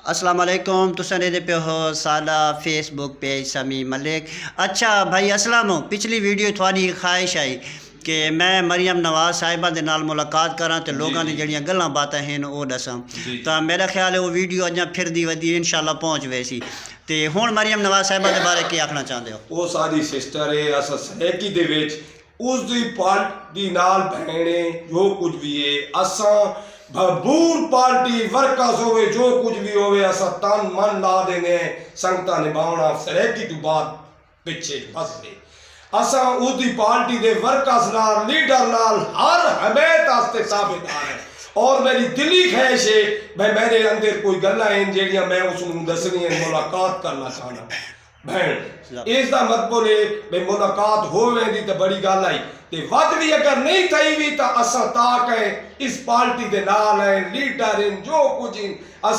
अस्सलाम वालेकुम। तुसन दे पे हो साला फेसबुक पेज समी मलिक। अच्छा भाई अस्सलाम, पिछली वीडियो थोड़ी ख्वाहिश आई कि मैं मरियम नवाज साहिबा दे नाल मुलाकात करा तो लोगों की जड़ियाँ गल्लां बातें हैं वो दसां। तो मेरा ख्याल है वो वीडियो अजा फिर दी वधी इंशाल्लाह पहुँच वैसी। तो हुण मरियम नवाज साहिबा के बारे क्या आखना चाहते हो? वो साडी सिस्टर है, अस सैकी दे विच उसदी पार्टी नाल भैणे जो कुछ भी है असा भरपूर पार्टी वर्कर्स होवे जो कुछ भी होवे असा तन मन ला देने संगता निभावना सैकी तो बाद पिछे बस दे असा उसदी पार्टी दे वर्कर्स नाल लीडर नाल हर हमेत आस्ते साबितार है। और मेरी दिली ख्वाहिश है भाई मेरे अंदर कोई गल्लां हैं जेड़ियां मैं उसनूं दसनी है, मुलाकात करना चाहना भैन इसका मतलब है भाई मुलाकात हो वेंदी तो बड़ी गल आई ते वध भी अगर नहीं थई भी तो असा ताक है इस पार्टी दे नाल है लीडर इन जो कुछ इन